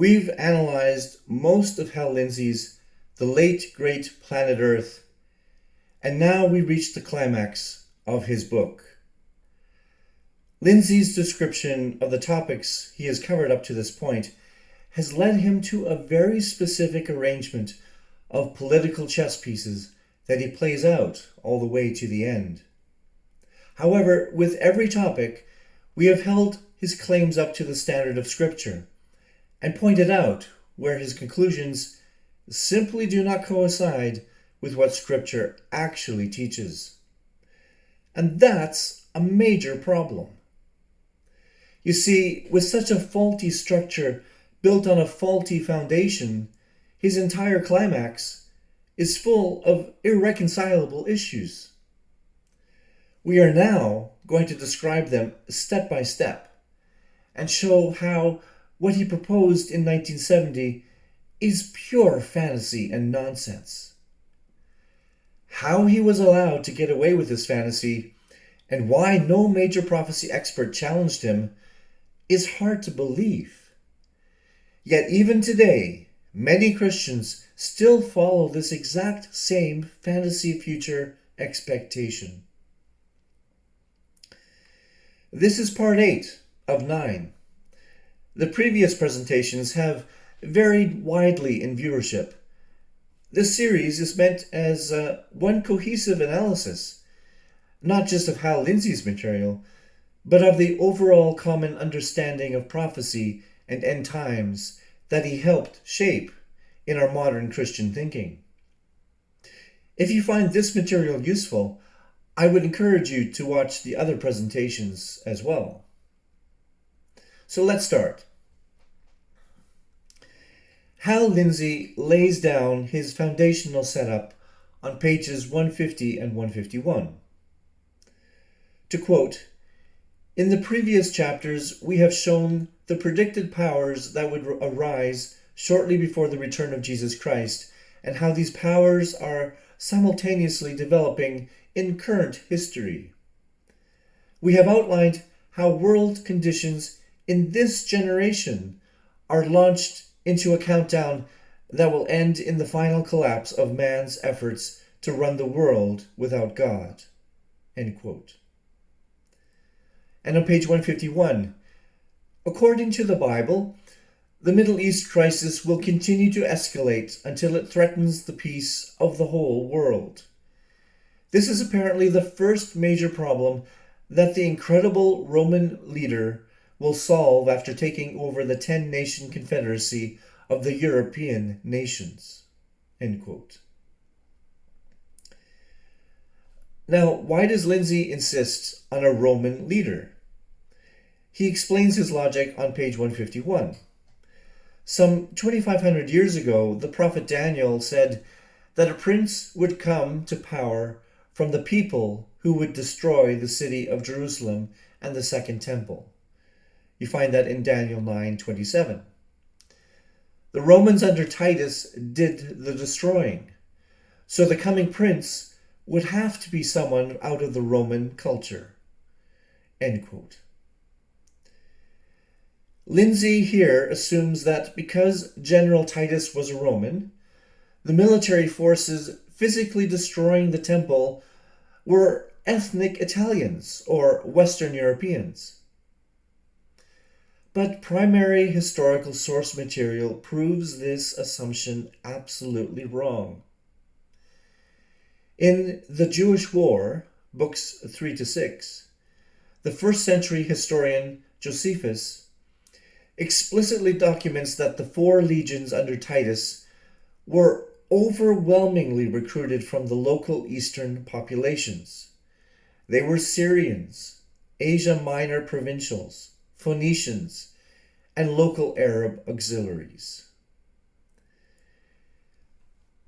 we've analyzed most of Hal Lindsey's The Late Great Planet Earth, and now we reach the climax of his book. Lindsey's description of the topics he has covered up to this point has led him to a very specific arrangement of political chess pieces that he plays out all the way to the end. However, with every topic, we have held his claims up to the standard of Scripture and pointed out where his conclusions simply do not coincide with what Scripture actually teaches. And that's a major problem. You see, with such a faulty structure built on a faulty foundation, his entire climax is full of irreconcilable issues. We are now going to describe them step by step and show how what he proposed in 1970 is pure fantasy and nonsense. How he was allowed to get away with this fantasy and why no major prophecy expert challenged him is hard to believe. Yet even today, many Christians still follow this exact same fantasy future expectation. This is part 8 of 9. The previous presentations have varied widely in viewership. This series is meant as one cohesive analysis, not just of Hal Lindsey's material, but of the overall common understanding of prophecy and end times that he helped shape in our modern Christian thinking. If you find this material useful, I would encourage you to watch the other presentations as well. So let's start. Hal Lindsey lays down his foundational setup on pages 150 and 151. To quote, "In the previous chapters, we have shown the predicted powers that would arise shortly before the return of Jesus Christ, and how these powers are simultaneously developing in current history. We have outlined how world conditions in this generation are launched into a countdown that will end in the final collapse of man's efforts to run the world without God." End quote. And on page 151, according to the Bible, the Middle East crisis will continue to escalate until it threatens the peace of the whole world. This is apparently the first major problem that the incredible Roman leader will solve after taking over the 10-nation confederacy of the European nations. End quote. Now, why does Lindsey insist on a Roman leader? He explains his logic on page 151. Some 2,500 years ago, the prophet Daniel said that a prince would come to power from the people who would destroy the city of Jerusalem and the Second Temple. You find that in Daniel 9:27. The Romans under Titus did the destroying, so the coming prince would have to be someone out of the Roman culture. End quote. Lindsey here assumes that because General Titus was a Roman, the military forces physically destroying the temple were ethnic Italians or Western Europeans. But primary historical source material proves this assumption absolutely wrong. In The Jewish War, books 3-6, the first century historian Josephus explicitly documents that the 4 legions under Titus were overwhelmingly recruited from the local eastern populations. They were Syrians, Asia Minor provincials, Phoenicians, and local Arab auxiliaries.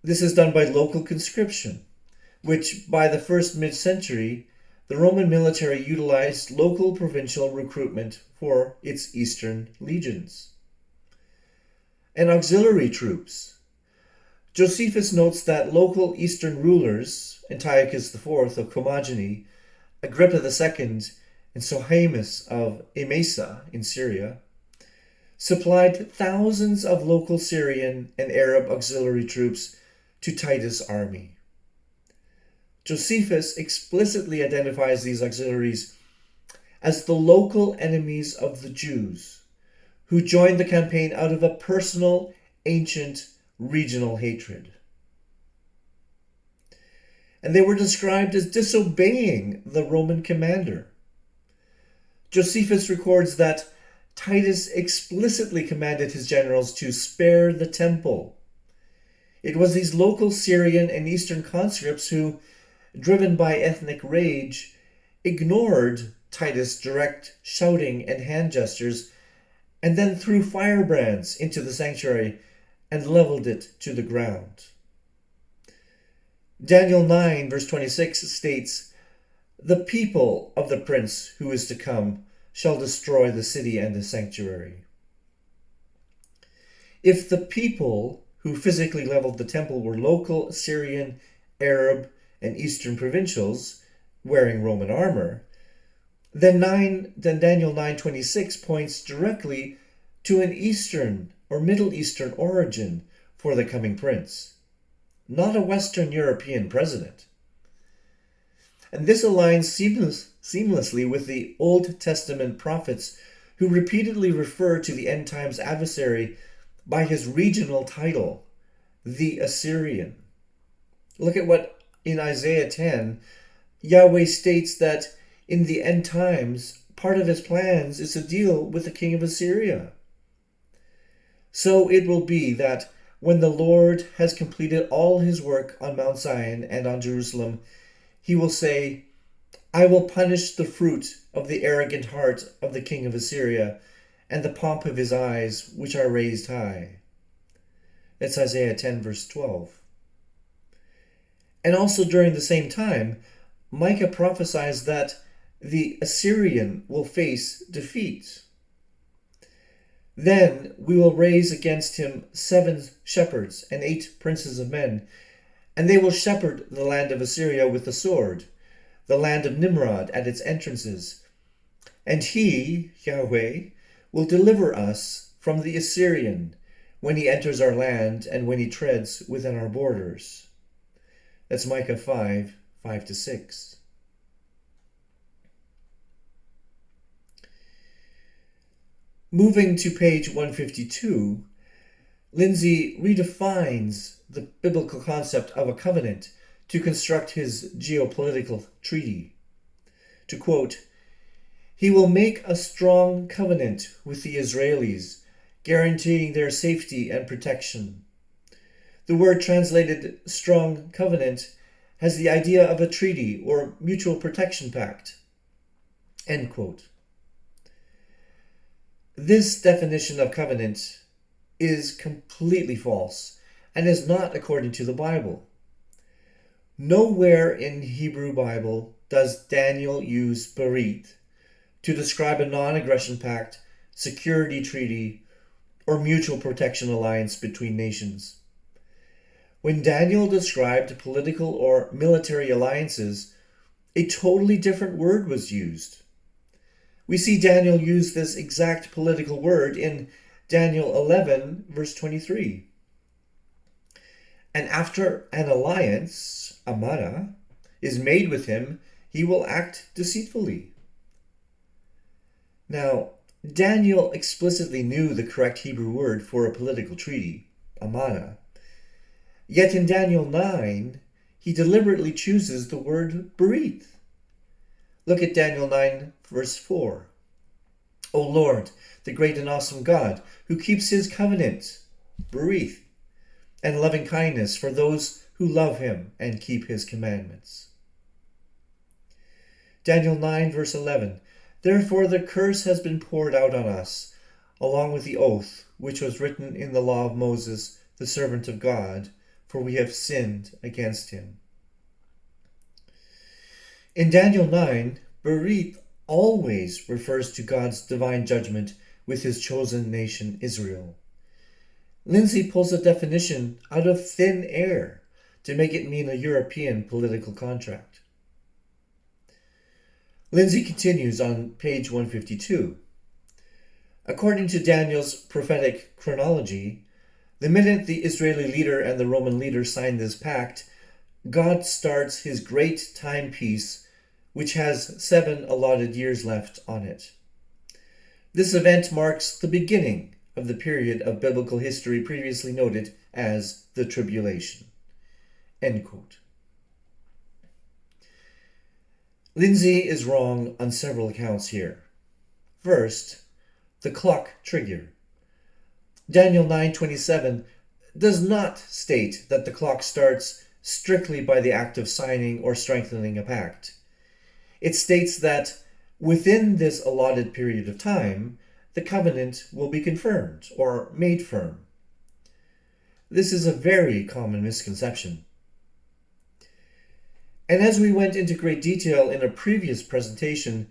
This is done by local conscription, which by the first mid-century, the Roman military utilized local provincial recruitment for its eastern legions. And auxiliary troops. Josephus notes that local eastern rulers, Antiochus IV of Commagene, Agrippa II, and Sohaemus of Emesa in Syria, supplied thousands of local Syrian and Arab auxiliary troops to Titus' army. Josephus explicitly identifies these auxiliaries as the local enemies of the Jews, who joined the campaign out of a personal, ancient, regional hatred. And they were described as disobeying the Roman commander. Josephus records that Titus explicitly commanded his generals to spare the temple. It was these local Syrian and Eastern conscripts who, driven by ethnic rage, ignored Titus' direct shouting and hand gestures, and then threw firebrands into the sanctuary and leveled it to the ground. Daniel 9, verse 26 states, "The people of the prince who is to come shall destroy the city and the sanctuary." If the people who physically leveled the temple were local Syrian, Arab, and Eastern provincials wearing Roman armor, then Daniel 9:26 points directly to an Eastern or Middle Eastern origin for the coming prince, not a Western European president. And this aligns seamlessly with the Old Testament prophets who repeatedly refer to the end times adversary by his regional title, the Assyrian. Look at what in Isaiah 10, Yahweh states that in the end times, part of his plans is to deal with the king of Assyria. So it will be that when the Lord has completed all his work on Mount Zion and on Jerusalem, he will say, "I will punish the fruit of the arrogant heart of the king of Assyria and the pomp of his eyes, which are raised high." That's Isaiah 10, verse 12. And also during the same time, Micah prophesies that the Assyrian will face defeat. "Then we will raise against him 7 shepherds and 8 princes of men, and they will shepherd the land of Assyria with the sword, the land of Nimrod at its entrances. And he, Yahweh, will deliver us from the Assyrian when he enters our land and when he treads within our borders." That's Micah 5, 5-6. Moving to page 152, Lindsey redefines the biblical concept of a covenant to construct his geopolitical treaty. To quote, "He will make a strong covenant with the Israelis, guaranteeing their safety and protection." The word translated strong covenant has the idea of a treaty or mutual protection pact. End quote. This definition of covenant is completely false and is not according to the Bible. Nowhere in Hebrew Bible does Daniel use Berith to describe a non-aggression pact, security treaty, or mutual protection alliance between nations. When Daniel described political or military alliances, a totally different word was used. We see Daniel use this exact political word in Daniel 11, verse 23. "And after an alliance, Amānāh, is made with him, he will act deceitfully." Now, Daniel explicitly knew the correct Hebrew word for a political treaty, Amānāh. Yet in Daniel 9, he deliberately chooses the word Berith. Look at Daniel 9, verse 4. "O Lord, the great and awesome God, who keeps his covenant, Berith, and loving kindness for those who love him and keep his commandments." Daniel 9, verse 11. "Therefore the curse has been poured out on us, along with the oath which was written in the law of Moses, the servant of God, for we have sinned against him." In Daniel 9, Berith always refers to God's divine judgment with his chosen nation, Israel. Lindsey pulls a definition out of thin air to make it mean a European political contract. Lindsey continues on page 152. According to Daniel's prophetic chronology, the minute the Israeli leader and the Roman leader signed this pact, God starts his great timepiece, which has 7 allotted years left on it. This event marks the beginning of the period of biblical history previously noted as the Tribulation. End quote. Lindsey is wrong on several accounts here. First, the clock trigger. Daniel 9:27 does not state that the clock starts strictly by the act of signing or strengthening a pact. It states that within this allotted period of time, the covenant will be confirmed or made firm. This is a very common misconception. And as we went into great detail in a previous presentation,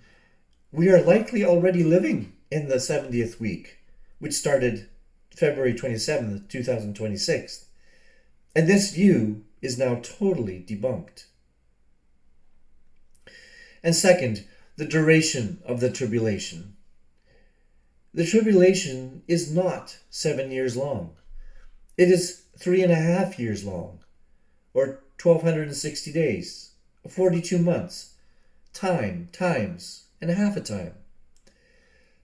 we are likely already living in the 70th week, which started February 27th, 2026. And this view is now totally debunked. And second, the duration of the tribulation. The tribulation is not 7 years long. It is 3.5 years long, or 1,260 days, 42 months, times, and a half a time.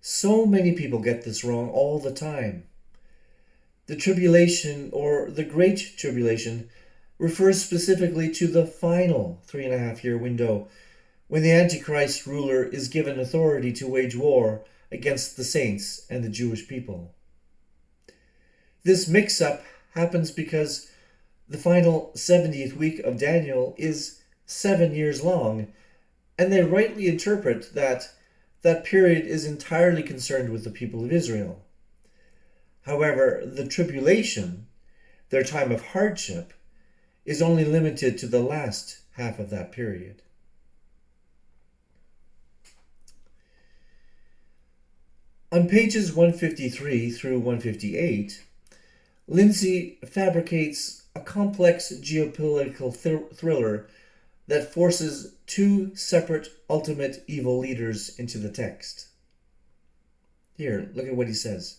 So many people get this wrong all the time. The tribulation, or the Great Tribulation, refers specifically to the final 3.5-year window when the Antichrist ruler is given authority to wage war against the saints and the Jewish people. This mix-up happens because the final 70th week of Daniel is 7 years long, and they rightly interpret that that period is entirely concerned with the people of Israel. However, the tribulation, their time of hardship, is only limited to the last half of that period. On pages 153 through 158, Lindsey fabricates a complex geopolitical thriller that forces 2 separate ultimate evil leaders into the text. Here, look at what he says.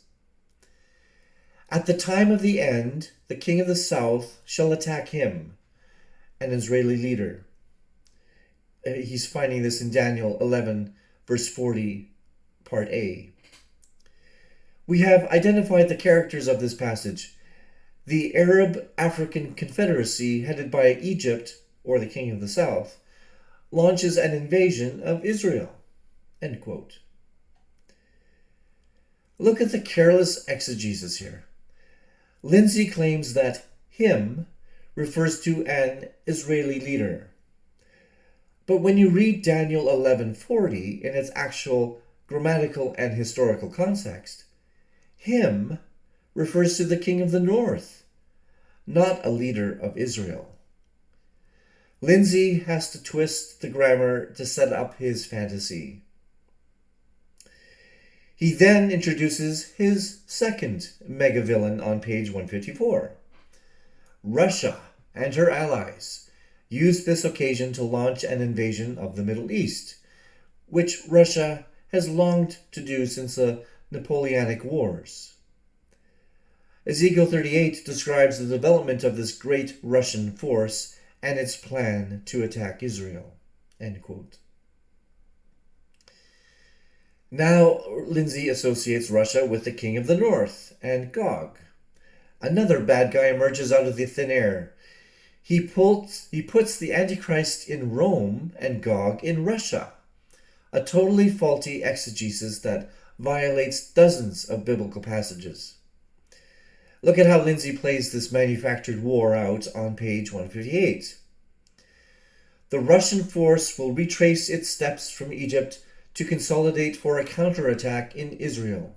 At the time of the end, the king of the south shall attack him, an Israeli leader. He's finding this in Daniel 11, verse 40, part A. We have identified the characters of this passage. The Arab-African Confederacy, headed by Egypt, or the king of the south, launches an invasion of Israel. End quote. Look at the careless exegesis here. Lindsey claims that him refers to an Israeli leader. But when you read Daniel 11:40 in its actual grammatical and historical context, him refers to the king of the north, not a leader of Israel. Lindsey has to twist the grammar to set up his fantasy. He then introduces his second mega-villain on page 154. Russia and her allies used this occasion to launch an invasion of the Middle East, which Russia has longed to do since the Napoleonic Wars. Ezekiel 38 describes the development of this great Russian force and its plan to attack Israel. End quote. Now, Lindsey associates Russia with the king of the north and Gog. Another bad guy emerges out of the thin air. He puts the Antichrist in Rome and Gog in Russia. A totally faulty exegesis that violates dozens of biblical passages. Look at how Lindsey plays this manufactured war out on page 158. The Russian force will retrace its steps from Egypt to consolidate for a counterattack in Israel.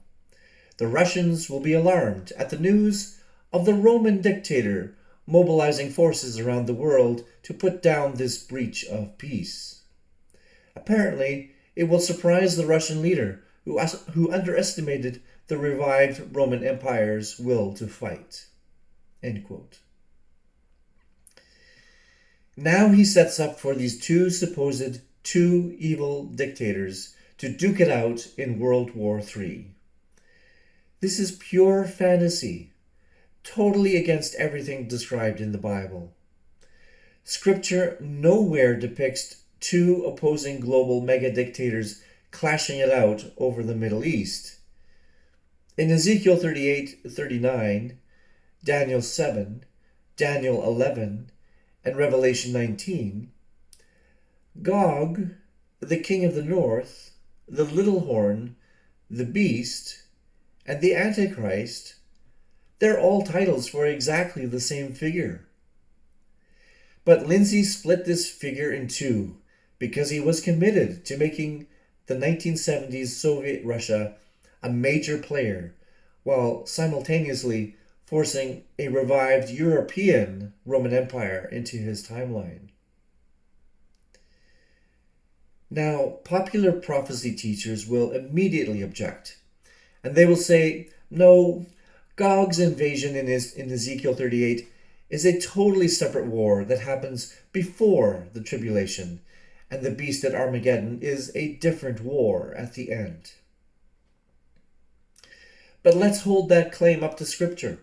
The Russians will be alarmed at the news of the Roman dictator mobilizing forces around the world to put down this breach of peace. Apparently, it will surprise the Russian leader who underestimated the revived Roman Empire's will to fight. End quote. Now he sets up for these two evil dictators to duke it out in World War III. This is pure fantasy, totally against everything described in the Bible. Scripture nowhere depicts two opposing global mega-dictators clashing it out over the Middle East. In Ezekiel 38:39, Daniel 7, Daniel 11, and Revelation 19, Gog, the king of the north, the little horn, the beast, and the Antichrist, they're all titles for exactly the same figure. But Lindsey split this figure in two because he was committed to making the 1970s Soviet Russia a major player, while simultaneously forcing a revived European Roman Empire into his timeline. Now, popular prophecy teachers will immediately object, and they will say, no, Gog's invasion in Ezekiel 38 is a totally separate war that happens before the tribulation, and the beast at Armageddon is a different war at the end. But let's hold that claim up to Scripture.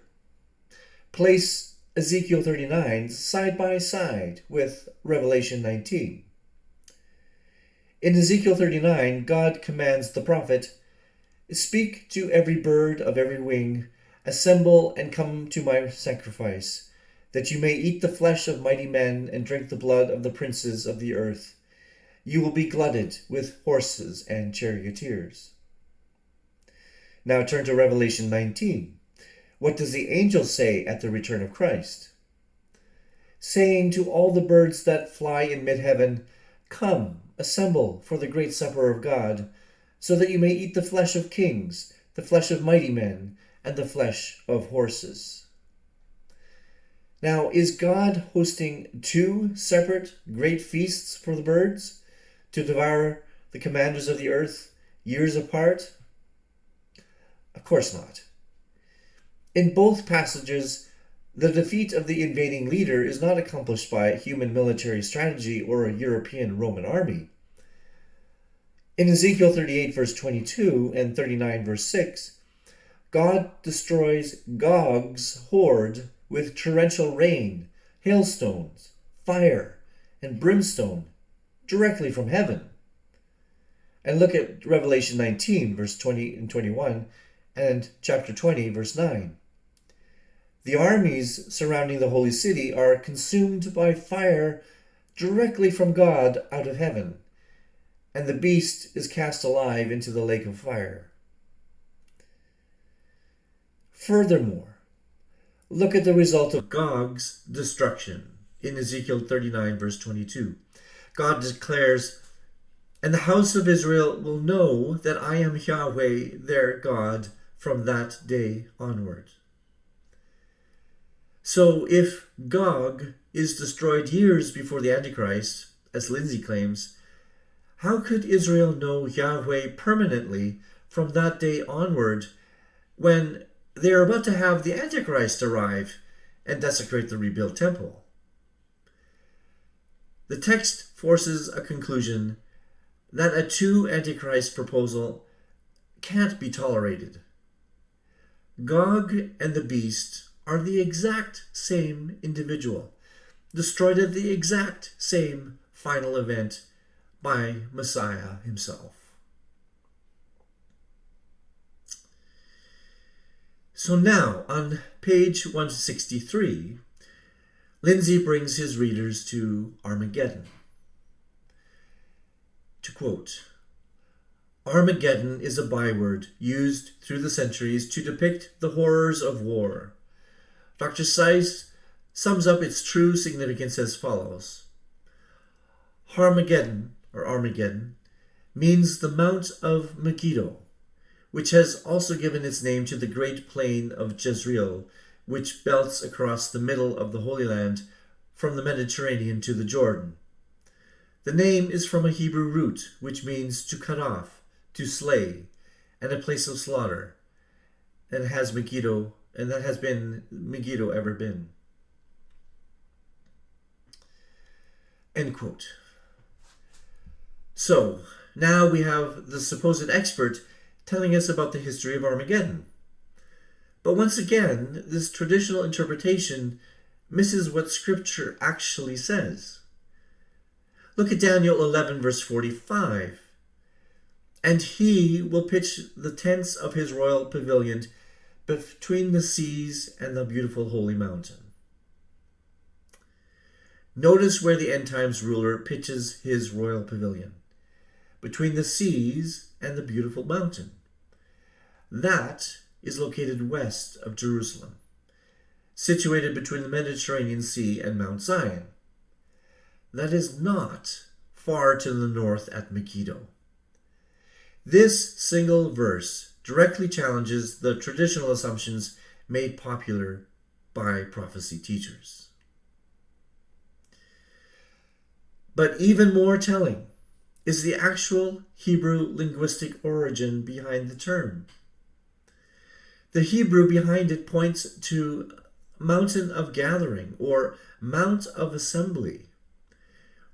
Place Ezekiel 39 side by side with Revelation 19. In Ezekiel 39, God commands the prophet, "Speak to every bird of every wing, assemble and come to my sacrifice, that you may eat the flesh of mighty men and drink the blood of the princes of the earth. You will be glutted with horses and charioteers." Now turn to Revelation 19. What does the angel say at the return of Christ? Saying to all the birds that fly in mid-heaven, "Come, assemble for the great supper of God, so that you may eat the flesh of kings, the flesh of mighty men, and the flesh of horses." Now, is God hosting two separate great feasts for the birds to devour the commanders of the earth years apart? Of course not. In both passages, the defeat of the invading leader is not accomplished by human military strategy or a European Roman army. In Ezekiel 38 verse 22 and 39 verse 6, God destroys Gog's horde with torrential rain, hailstones, fire, and brimstone directly from heaven. And look at Revelation 19 verse 20 and 21 and chapter 20 verse 9. The armies surrounding the holy city are consumed by fire directly from God out of heaven, and the beast is cast alive into the lake of fire. Furthermore, look at the result of Gog's destruction in Ezekiel 39 verse 22. God declares, "And the house of Israel will know that I am Yahweh their God from that day onward." So if Gog is destroyed years before the Antichrist, as Lindsey claims, how could Israel know Yahweh permanently from that day onward when they are about to have the Antichrist arrive and desecrate the rebuilt temple? The text forces a conclusion that a two Antichrist proposal can't be tolerated. Gog and the beast are the exact same individual, destroyed at the exact same final event by Messiah himself. So now, on page 163, Lindsey brings his readers to Armageddon. To quote, "Armageddon is a byword used through the centuries to depict the horrors of war. Dr. Seiss sums up its true significance as follows. Har Moghaedoh, or Armageddon, means the Mount of Megiddo, which has also given its name to the great plain of Jezreel, which belts across the middle of the Holy Land from the Mediterranean to the Jordan. The name is from a Hebrew root, which means to cut off, to slay, and a place of slaughter, and has Megiddo, and that has been Megiddo ever been." End quote. So, now we have the supposed expert telling us about the history of Armageddon. But once again, this traditional interpretation misses what Scripture actually says. Look at Daniel 11, verse 45. And he will pitch the tents of his royal pavilion between the seas and the beautiful holy mountain. Notice where the end times ruler pitches his royal pavilion. Between the seas and the beautiful mountain. That is located west of Jerusalem, situated between the Mediterranean Sea and Mount Zion. That is not far to the north at Megiddo. This single verse directly challenges the traditional assumptions made popular by prophecy teachers. But even more telling is the actual Hebrew linguistic origin behind the term. The Hebrew behind it points to mountain of gathering or mount of assembly.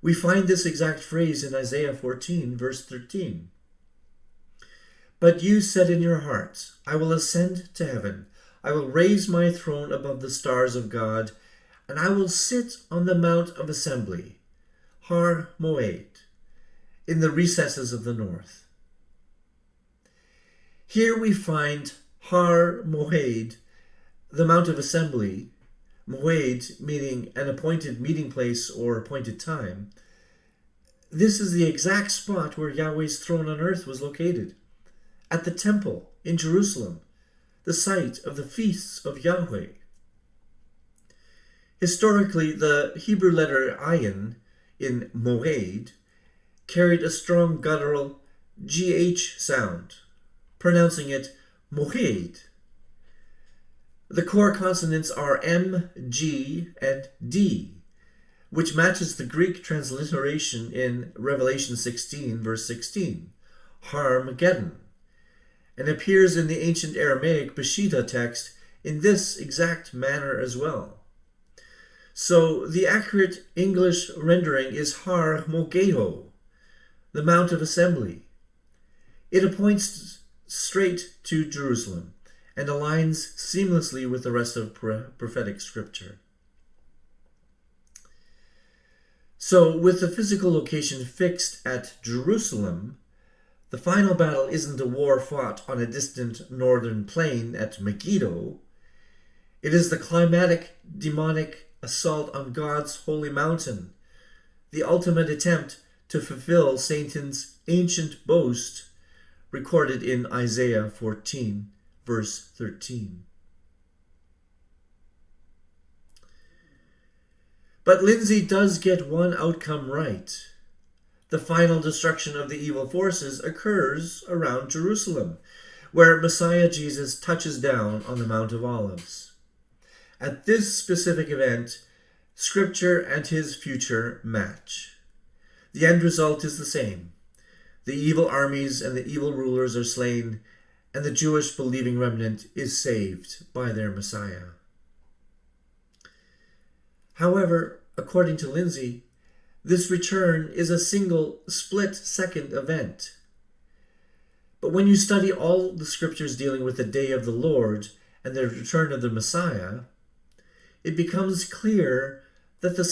We find this exact phrase in Isaiah 14, verse 13. But you said in your heart, I will ascend to heaven. I will raise my throne above the stars of God, and I will sit on the mount of assembly, Har Moed, in the recesses of the north. Here we find Har Moed, the mount of assembly, Moed meaning an appointed meeting place or appointed time. This is the exact spot where Yahweh's throne on earth was located, at the temple in Jerusalem, the site of the feasts of Yahweh. Historically, the Hebrew letter ayin in Moed carried a strong guttural GH sound, pronouncing it Moed. The core consonants are M, G, and D, which matches the Greek transliteration in Revelation 16, verse 16, Har Mohaedoh, and appears in the ancient Aramaic Peshitta text in this exact manner as well. So the accurate English rendering is Har Moghaedoh, the Mount of Assembly. It points straight to Jerusalem and aligns seamlessly with the rest of prophetic scripture. So, with the physical location fixed at Jerusalem, the final battle isn't a war fought on a distant northern plain at Megiddo. It is the climatic, demonic assault on God's holy mountain, the ultimate attempt to fulfill Satan's ancient boast recorded in Isaiah 14, verse 13. But Lindsey does get one outcome right. The final destruction of the evil forces occurs around Jerusalem, where Messiah Jesus touches down on the Mount of Olives. At this specific event, Scripture and his future match. The end result is the same. The evil armies and the evil rulers are slain, and the Jewish believing remnant is saved by their Messiah. However, according to Lindsey, this return is a single split-second event. But when you study all the scriptures dealing with the day of the Lord and the return of the Messiah, it becomes clear that the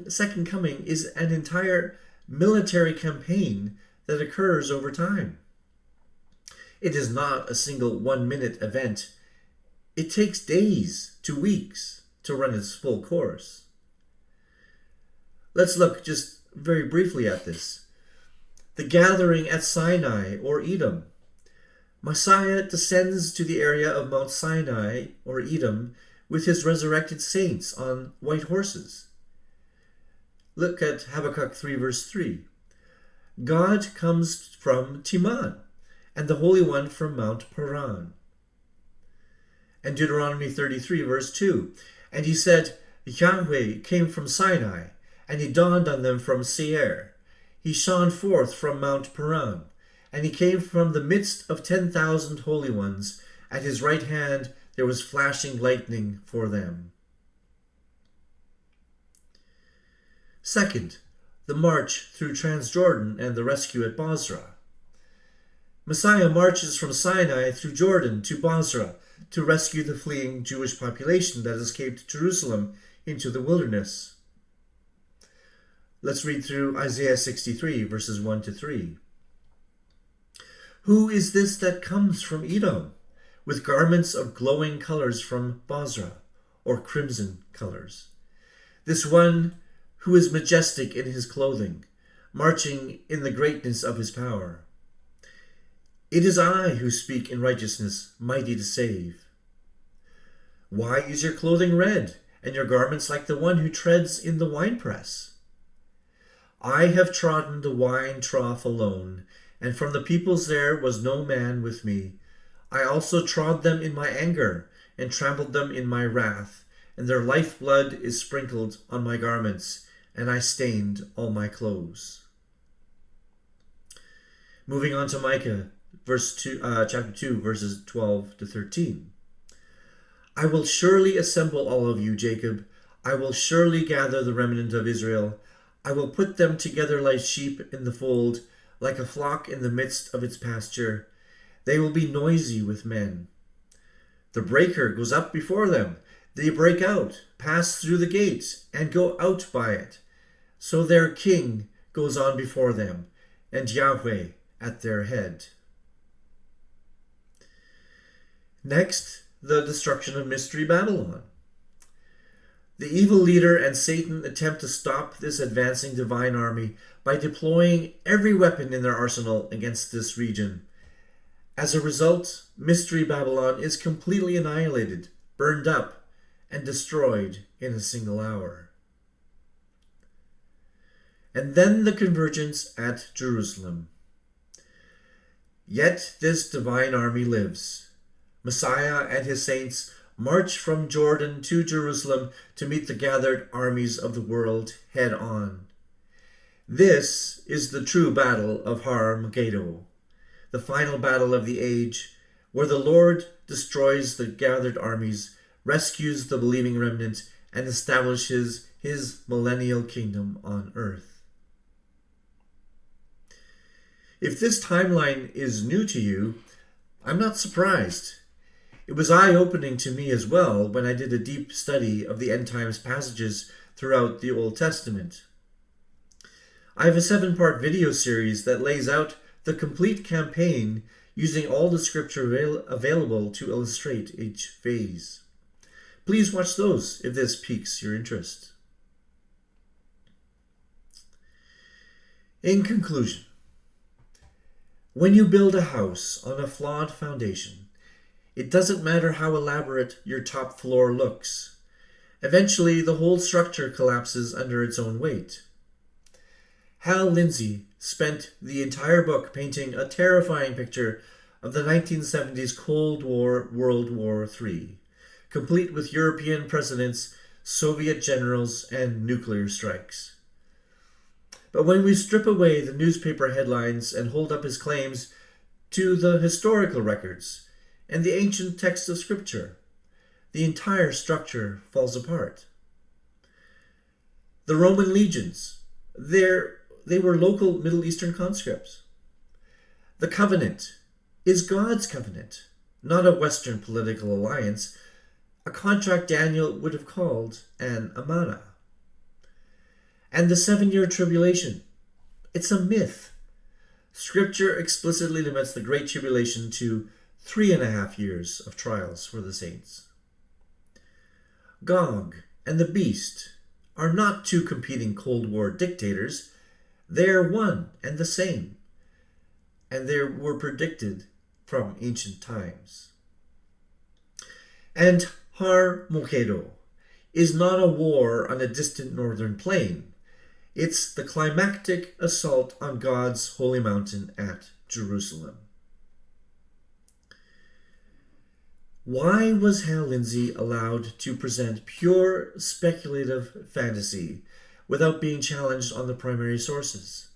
second coming is an entire military campaign that occurs over time. It is not a single 1-minute event. It takes days to weeks to run its full course. Let's look just very briefly at this. The gathering at Sinai or Edom. Messiah descends to the area of Mount Sinai or Edom with his resurrected saints on white horses. Look at Habakkuk 3 verse 3. God comes from Teman, and the Holy One from Mount Paran. And Deuteronomy 33 verse 2. And he said, Yahweh came from Sinai, and he dawned on them from Seir. He shone forth from Mount Paran, and he came from the midst of 10,000 holy ones. At his right hand there was flashing lightning for them. Second, the march through Transjordan and the rescue at Bozrah. Messiah marches from Sinai through Jordan to Bozrah to rescue the fleeing Jewish population that escaped Jerusalem into the wilderness. Let's read through Isaiah 63, verses 1 to 3. Who is this that comes from Edom, with garments of glowing colors from Bozrah, or crimson colors? This one who is majestic in his clothing, marching in the greatness of his power. It is I who speak in righteousness, mighty to save. Why is your clothing red, and your garments like the one who treads in the winepress? I have trodden the wine trough alone, and from the peoples there was no man with me. I also trod them in my anger, and trampled them in my wrath, and their lifeblood is sprinkled on my garments, and I stained all my clothes. Moving on to Micah, chapter 2, verses 12 to 13. I will surely assemble all of you, Jacob. I will surely gather the remnant of Israel. I will put them together like sheep in the fold, like a flock in the midst of its pasture. They will be noisy with men. The breaker goes up before them. They break out, pass through the gate, and go out by it. So their king goes on before them, and Yahweh at their head. Next, the destruction of Mystery Babylon. The evil leader and Satan attempt to stop this advancing divine army by deploying every weapon in their arsenal against this region. As a result, Mystery Babylon is completely annihilated, burned up, and destroyed in a single hour. And then the convergence at Jerusalem. Yet this divine army lives. Messiah and his saints march from Jordan to Jerusalem to meet the gathered armies of the world head on. This is the true battle of Har Moghaedoh, the final battle of the age, where the Lord destroys the gathered armies, rescues the believing remnant, and establishes his millennial kingdom on earth. If this timeline is new to you, I'm not surprised. It was eye-opening to me as well when I did a deep study of the end times passages throughout the Old Testament. I have a 7-part video series that lays out the complete campaign using all the scripture available to illustrate each phase. Please watch those if this piques your interest. In conclusion, when you build a house on a flawed foundation, it doesn't matter how elaborate your top floor looks. Eventually, the whole structure collapses under its own weight. Hal Lindsey spent the entire book painting a terrifying picture of the 1970s Cold War World War III, complete with European presidents, Soviet generals, and nuclear strikes. But when we strip away the newspaper headlines and hold up his claims to the historical records and the ancient texts of Scripture, the entire structure falls apart. The Roman legions, they were local Middle Eastern conscripts. The covenant is God's covenant, not a Western political alliance, a contract Daniel would have called an Amānāh. And the 7-year tribulation, it's a myth. Scripture explicitly limits the Great Tribulation to 3.5 years of trials for the saints. Gog and the beast are not two competing Cold War dictators. They are one and the same, and they were predicted from ancient times. And Har Moghaedoh is not a war on a distant northern plain. It's the climactic assault on God's holy mountain at Jerusalem. Why was Hal Lindsey allowed to present pure speculative fantasy without being challenged on the primary sources?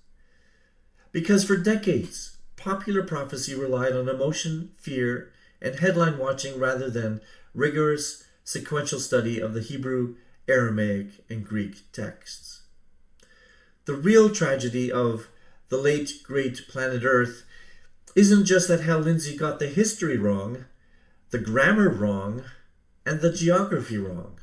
Because for decades, popular prophecy relied on emotion, fear, and headline watching rather than rigorous sequential study of the Hebrew, Aramaic, and Greek texts. The real tragedy of the late great planet Earth isn't just that Hal Lindsey got the history wrong, the grammar wrong, and the geography wrong.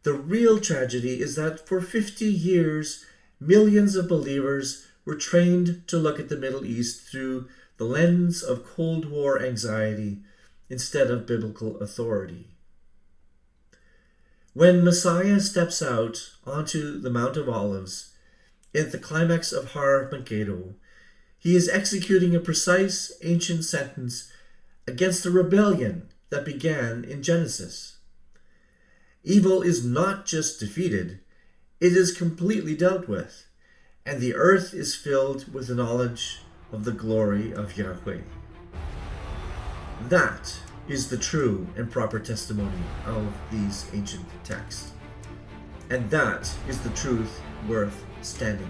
The real tragedy is that for 50 years, millions of believers were trained to look at the Middle East through the lens of Cold War anxiety instead of biblical authority. When Messiah steps out onto the Mount of Olives, at the climax of Har Moghaedoh, he is executing a precise ancient sentence against a rebellion that began in Genesis. Evil is not just defeated, it is completely dealt with, and the earth is filled with the knowledge of the glory of Yahweh. That is the true and proper testimony of these ancient texts. And that is the truth worth standing